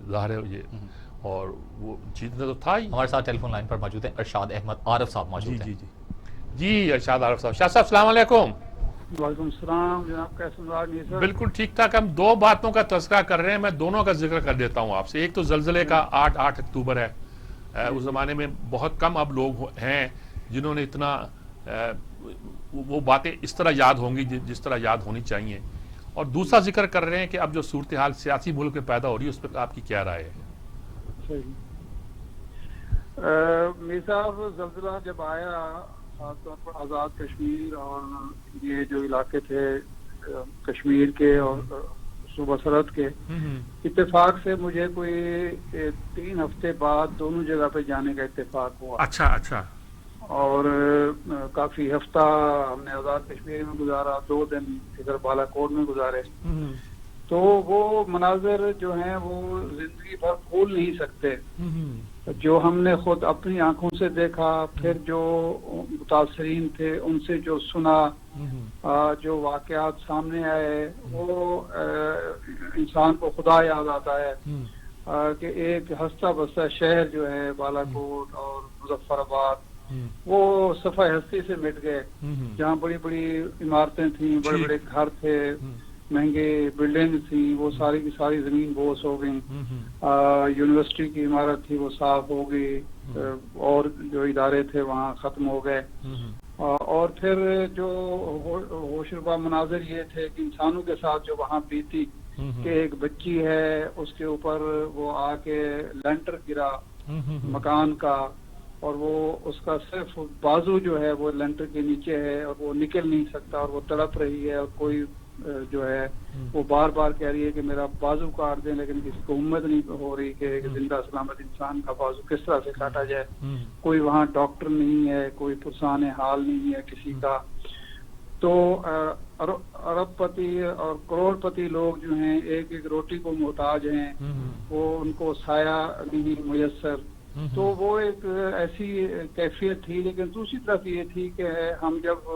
ظاہر ہے یہ اور وہ جیتنا تو تھا ہی. ہمارے ساتھ ٹیلی فون لائن پر موجود ہیں ارشاد احمد عارف صاحب موجود ہیں. جی ارشاد عارف صاحب. شاہ صاحب السلام علیکم. وعلیکم السلام جناب، کیسے مزاج نہیں سر؟ بالکل ٹھیک ٹھاک. ہم دو باتوں کا تذکرہ کر رہے ہیں, میں دونوں کا ذکر کر دیتا ہوں آپ سے. ایک تو زلزلے کا 8 اکتوبر ہے. اس زمانے میں بہت کم اب لوگ ہیں جنہوں نے اتنا وہ باتیں اس طرح یاد ہوں گی جس طرح یاد ہونی چاہیے. اور دوسرا ذکر کر رہے ہیں کہ اب جو صورتحال سیاسی ملک میں پیدا ہو رہی ہے اس پہ آپ کی کیا رائے ہے؟ میر صاحب، زلزلہ جب آیا خاص طور پر آزاد کشمیر اور یہ جو علاقے تھے کشمیر کے اور صوبہ سرحد کے، اتفاق سے مجھے کوئی 3 ہفتے بعد دونوں جگہ پہ جانے کا اتفاق ہوا. اچھا. اور کافی ہفتہ ہم نے آزاد کشمیر میں گزارا، 2 دن ادھر بالا کوٹ میں گزارے. تو وہ مناظر جو ہیں وہ زندگی بھر بھول نہیں سکتے، جو ہم نے خود اپنی آنکھوں سے دیکھا، پھر جو متاثرین تھے ان سے جو سنا، جو واقعات سامنے آئے، وہ انسان کو خدا یاد آتا ہے کہ ایک ہستہ بستہ شہر جو ہے بالا کوٹ اور مظفر آباد وہ صفحہ ہستی سے مٹ گئے. جہاں بڑی بڑی عمارتیں تھیں، بڑے بڑے گھر تھے، مہنگے بلڈنگ تھیں، وہ ساری کی ساری زمین بوس ہو گئیں. یونیورسٹی کی عمارت تھی وہ صاف ہو گئی، اور جو ادارے تھے وہاں ختم ہو گئے. اور پھر جو ہوشربا مناظر یہ تھے کہ انسانوں کے ساتھ جو وہاں بیتی کہ ایک بچی ہے اس کے اوپر وہ آ کے لینٹر گرا مکان کا، اور وہ اس کا صرف بازو جو ہے وہ لینٹر کے نیچے ہے اور وہ نکل نہیں سکتا اور وہ تڑپ رہی ہے، اور کوئی جو ہے وہ بار بار کہہ رہی ہے کہ میرا بازو کاٹ دیں، لیکن کسی کو ہمت نہیں ہو رہی کہ زندہ سلامت انسان کا بازو کس طرح سے کاٹا جائے. کوئی وہاں ڈاکٹر نہیں ہے، کوئی پرسان حال نہیں ہے کسی کا. تو ارب پتی اور کروڑ پتی لوگ جو ہیں ایک ایک روٹی کو محتاج ہیں، وہ ان کو سایہ نہیں میسر. تو وہ ایک ایسی کیفیت تھی. لیکن دوسری طرف یہ تھی کہ ہم جب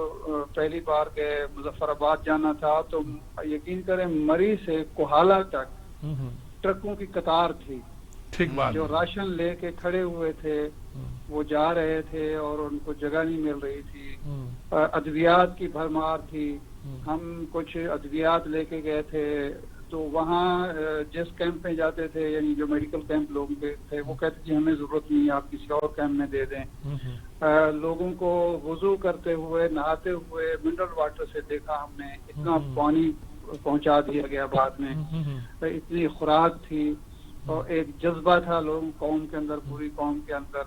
پہلی بار گئے مظفر آباد جانا تھا تو یقین کریں مری سے کوہالہ تک ٹرکوں کی قطار تھی جو راشن لے کے کھڑے ہوئے تھے، وہ جا رہے تھے اور ان کو جگہ نہیں مل رہی تھی. ادویات کی بھرمار تھی. ہم کچھ ادویات لے کے گئے تھے تو وہاں جس کیمپ میں جاتے تھے، یعنی جو میڈیکل کیمپ لوگ تھے، وہ کہتے تھے ہمیں ضرورت نہیں ہے، آپ کسی اور کیمپ میں دے دیں. لوگوں کو وضو کرتے ہوئے نہاتے ہوئے منرل واٹر سے دیکھا ہم نے. اتنا پانی پہنچا دیا گیا بعد میں. اتنی خوراک تھی اور ایک جذبہ تھا لوگوں قوم کے اندر، پوری قوم کے اندر،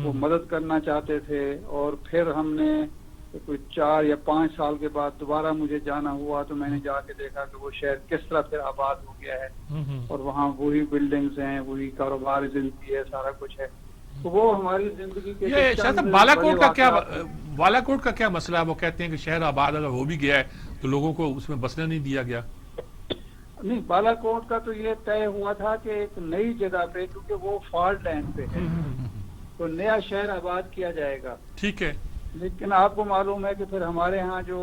وہ مدد کرنا چاہتے تھے. اور پھر ہم نے کوئی 4 یا 5 سال کے بعد دوبارہ مجھے جانا ہوا تو میں نے جا کے دیکھا کہ وہ شہر کس طرح پھر آباد ہو گیا ہے، اور وہاں وہی بلڈنگز ہیں، وہی کاروبار زندگی ہے، سارا کچھ ہے. تو وہ ہماری زندگی کے بالا کوٹ کا کیا مسئلہ ہے؟ وہ کہتے ہیں کہ شہر آباد اگر ہو بھی گیا ہے تو لوگوں کو اس میں بسنے نہیں دیا گیا. نہیں، بالا کوٹ کا تو یہ طے ہوا تھا کہ ایک نئی جگہ پہ، کیونکہ وہ فالٹ لینڈ پہ ہے، تو نیا شہر آباد کیا جائے گا. ٹھیک ہے. لیکن آپ کو معلوم ہے کہ پھر ہمارے ہاں جو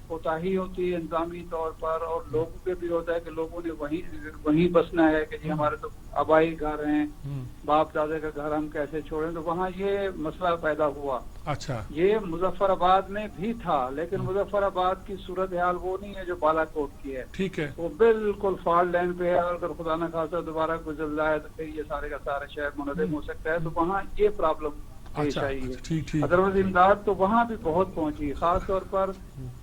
کوتاہی ہوتی ہے انتظامی طور پر، اور لوگوں کے بھی ہوتا ہے کہ لوگوں نے وہیں بسنا ہے کہ جی ہمارے تو آبائی گھر ہیں، باپ دادے کا گھر ہم کیسے چھوڑیں. تو وہاں یہ مسئلہ پیدا ہوا. اچھا. یہ مظفر آباد میں بھی تھا، لیکن مظفر آباد کی صورتحال وہ نہیں ہے جو بالا کوٹ کی ہے. ٹھیک ہے. وہ بالکل فالٹ لینڈ پہ ہے، اور اگر خدا نہ خاصا دوبارہ کوئی زلزلہ ہے تو پھر یہ سارے کا سارا شہر منہدم ہو سکتا ہے. تو وہاں یہ پرابلم پیش آئی ہے. ادروائز امداد تو وہاں بھی بہت پہنچی، خاص طور پر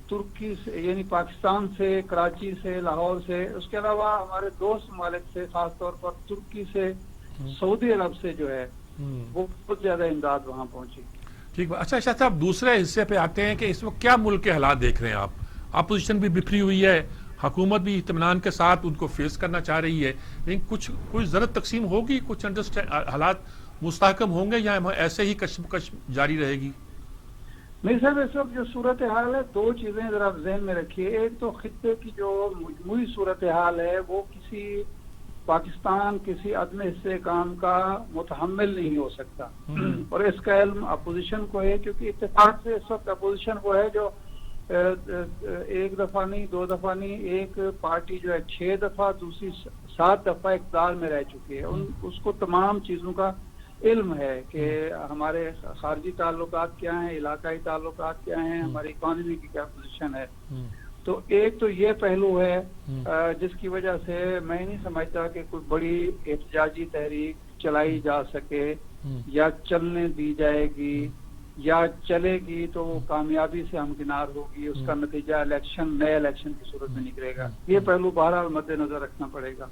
ترکی سے، یعنی پاکستان سے، کراچی سے، لاہور سے، اس کے علاوہ ہمارے دوست ممالک سے، خاص طور پر ترکی سے، سعودی عرب سے جو ہے وہ بہت زیادہ امداد وہاں پہنچی. ٹھیک. اچھا شاہ صاحب، دوسرے حصے پہ آتے ہیں کہ اس وقت کیا ملک کے حالات دیکھ رہے ہیں آپ؟ اپوزیشن بھی بکھری ہوئی ہے، حکومت بھی اطمینان کے ساتھ ان کو فیس کرنا چاہ رہی ہے، لیکن کوئی زرد تقسیم ہوگی، کچھ حالات مستحکم ہوں گے، یا ایسے ہی کشمکش جاری رہے گی؟ نہیں صاحب، اس وقت جو صورتحال ہے 2 چیزیں ذرا ذہن میں رکھیے. ایک تو خطے کی جو مجموعی صورتحال ہے وہ پاکستان کسی عدم استحکام کا متحمل نہیں ہو سکتا، اور اس کا علم اپوزیشن کو ہے، کیونکہ اتفاق سے اس وقت اپوزیشن وہ ہے جو ایک دفعہ نہیں، 2 دفعہ نہیں، ایک پارٹی جو ہے 6 دفعہ، دوسری 7 دفعہ اقتدار میں رہ چکی ہے. اس کو تمام چیزوں کا علم ہے کہ ہمارے خارجی تعلقات کیا ہیں، علاقائی تعلقات کیا ہیں، ہماری اکانومی کی کیا پوزیشن ہے. تو ایک تو یہ پہلو ہے جس کی وجہ سے میں نہیں سمجھتا کہ کوئی بڑی احتجاجی تحریک چلائی جا سکے یا چلنے دی جائے گی، یا چلے گی تو وہ کامیابی سے ہمکنار ہوگی، اس کا نتیجہ نئے الیکشن کی صورت میں نکلے گا. یہ پہلو بہرحال مد نظر رکھنا پڑے گا.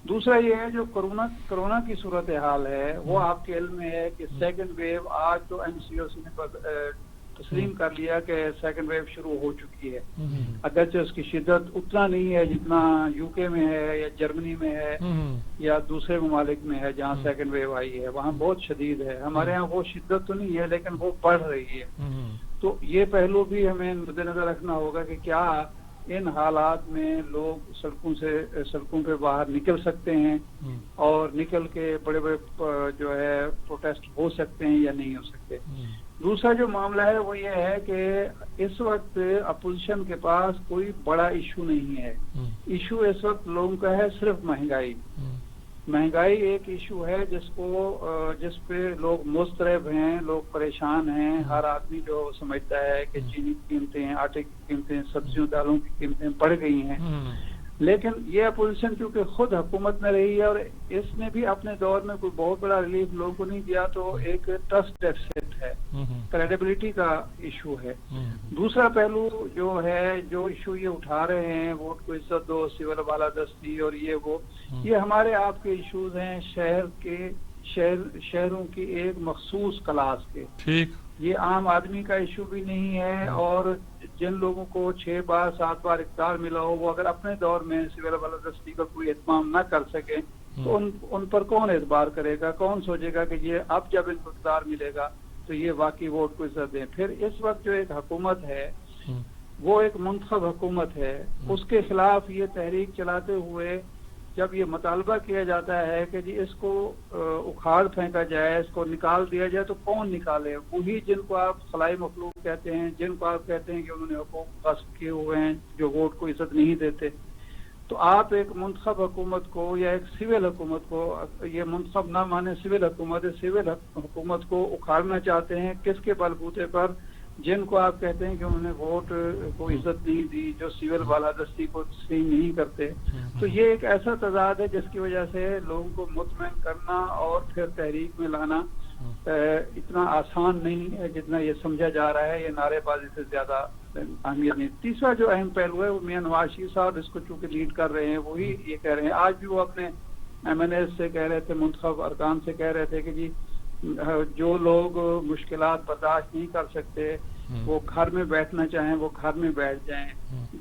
دوسرا یہ ہے جو کرونا کی صورتحال ہے، وہ آپ کے علم میں ہے کہ سیکنڈ ویو، آج تو NCOC نے تسلیم کر لیا کہ سیکنڈ ویو شروع ہو چکی ہے، اگرچہ اس کی شدت اتنا نہیں ہے جتنا UK میں ہے یا جرمنی میں ہے یا دوسرے ممالک میں ہے جہاں سیکنڈ ویو آئی ہے. وہاں بہت شدید ہے. ہمارے ہاں وہ شدت تو نہیں ہے لیکن وہ بڑھ رہی ہے. تو یہ پہلو بھی ہمیں مد نظر رکھنا ہوگا کہ کیا ان حالات میں لوگ سڑکوں پہ باہر نکل سکتے ہیں اور نکل کے بڑے بڑے جو ہے پروٹیسٹ ہو سکتے ہیں یا نہیں ہو سکتے. دوسرا جو معاملہ ہے وہ یہ ہے کہ اس وقت اپوزیشن کے پاس کوئی بڑا ایشو نہیں ہے. ایشو اس وقت لوگوں کا ہے صرف مہنگائی. مہنگائی ایک ایشو ہے جس پہ لوگ مضطرب ہیں، لوگ پریشان ہیں. ہر آدمی جو سمجھتا ہے کہ چینی کی قیمتیں، آٹے کی قیمتیں، سبزیوں دالوں کی قیمتیں بڑھ گئی ہیں. لیکن یہ اپوزیشن کیونکہ خود حکومت میں رہی ہے اور اس نے بھی اپنے دور میں کوئی بہت بڑا ریلیف لوگوں کو نہیں دیا، تو ایک ٹرسٹ ڈیفیسٹ ہے، کریڈیبلٹی کا ایشو ہے. دوسرا پہلو جو ہے، جو ایشو یہ اٹھا رہے ہیں، ووٹ کو عزت دو، سول بالادستی اور یہ ہمارے آپ کے ایشوز ہیں شہروں کی ایک مخصوص کلاس کے. یہ عام آدمی کا ایشو بھی نہیں ہے، اور جن لوگوں کو 6 بار 7 بار اقتدار ملا ہو، وہ اگر اپنے دور میں سول بالادستی کا کوئی اہتمام نہ کر سکے تو ان پر کون اعتبار کرے گا؟ کون سوچے گا کہ یہ اب جب ان کو اقتدار ملے گا تو یہ واقعی ووٹ کو عزت دیں؟ پھر اس وقت جو ایک حکومت ہے وہ ایک منتخب حکومت ہے، اس کے خلاف یہ تحریک چلاتے ہوئے جب یہ مطالبہ کیا جاتا ہے کہ جی اس کو اکھاڑ پھینکا جائے، اس کو نکال دیا جائے، تو کون نکالے؟ وہی جن کو آپ خلائی مخلوق کہتے ہیں، جن کو آپ کہتے ہیں کہ انہوں نے حقوق غصب کیے ہوئے ہیں، جو ووٹ کو عزت نہیں دیتے. تو آپ ایک منتخب حکومت کو یا ایک سول حکومت کو، یہ منتخب نہ مانے سول حکومت ہے، سول حکومت کو اکھاڑنا چاہتے ہیں کس کے بل بوتے پر؟ جن کو آپ کہتے ہیں کہ انہوں نے ووٹ کو عزت نہیں دی، جو سول بالادستی کو تسلیم نہیں کرتے. تو یہ ایک ایسا تضاد ہے جس کی وجہ سے لوگوں کو مطمئن کرنا اور پھر تحریک میں لانا اتنا آسان نہیں ہے جتنا یہ سمجھا جا رہا ہے. یہ نعرے بازی سے زیادہ اہمیت نہیں. تیسرا جو اہم پہلو ہے وہ میاں نواز شریف صاحب اس کو چونکہ لیڈ کر رہے ہیں، وہی یہ کہہ رہے ہیں. آج بھی وہ اپنے MNAs سے کہہ رہے تھے، منتخب ارکان سے کہہ رہے تھے کہ جی جو لوگ مشکلات برداشت نہیں کر سکتے وہ گھر میں بیٹھنا چاہیں وہ گھر میں بیٹھ جائیں،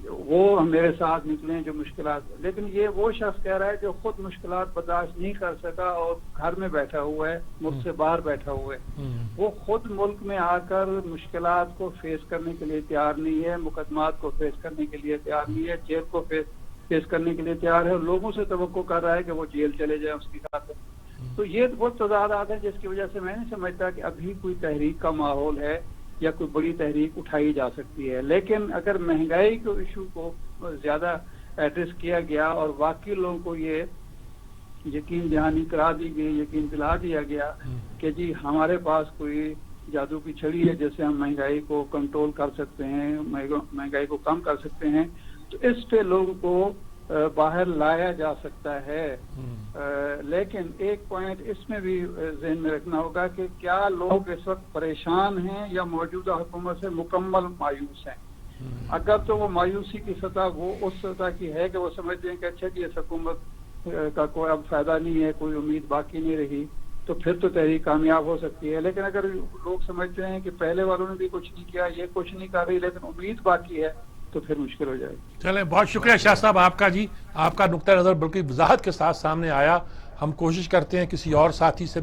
وہ میرے ساتھ نکلیں جو مشکلات. لیکن یہ وہ شخص کہہ رہا ہے جو خود مشکلات برداشت نہیں کر سکا اور گھر میں بیٹھا ہوا ہے، ملک سے باہر بیٹھا ہوا ہے. وہ خود ملک میں آ کر مشکلات کو فیس کرنے کے لیے تیار نہیں ہے، مقدمات کو فیس کرنے کے لیے تیار نہیں ہے، جیل کو فیس کرنے کے لیے تیار ہے، اور لوگوں سے توقع کر رہا ہے کہ وہ جیل چلے جائیں اس کی خاطر. تو یہ بہت تضادات ہیں جس کی وجہ سے میں نہیں سمجھتا کہ ابھی کوئی تحریک کا ماحول ہے یا کوئی بڑی تحریک اٹھائی جا سکتی ہے. لیکن اگر مہنگائی کے ایشو کو زیادہ ایڈریس کیا گیا اور واقعی لوگوں کو یہ یقین دہانی کرا دی گئی، یقین دلا دیا گیا کہ جی ہمارے پاس کوئی جادو کی چھڑی ہے جس سے ہم مہنگائی کو کنٹرول کر سکتے ہیں، مہنگائی کو کم کر سکتے ہیں، تو اس پہ لوگوں کو باہر لایا جا سکتا ہے. لیکن ایک پوائنٹ اس میں بھی ذہن میں رکھنا ہوگا کہ کیا لوگ اس وقت پریشان ہیں یا موجودہ حکومت سے مکمل مایوس ہیں. اگر تو وہ مایوسی کی سطح وہ اس سطح کی ہے کہ وہ سمجھتے ہیں کہ اچھا جی اس حکومت کا کوئی اب فائدہ نہیں ہے، کوئی امید باقی نہیں رہی، تو پھر تو تحریک کامیاب ہو سکتی ہے. لیکن اگر لوگ سمجھتے ہیں کہ پہلے والوں نے بھی کچھ نہیں کیا، یہ کچھ نہیں کر رہی لیکن امید باقی ہے، تو پھر مشکل ہو جائے گی. چلیں، بہت شکریہ شاہ صاحب آپ کا. جی آپ کا نقطہ نظر بلکہ وضاحت کے ساتھ سامنے آیا. ہم کوشش کرتے ہیں کسی اور ساتھی سے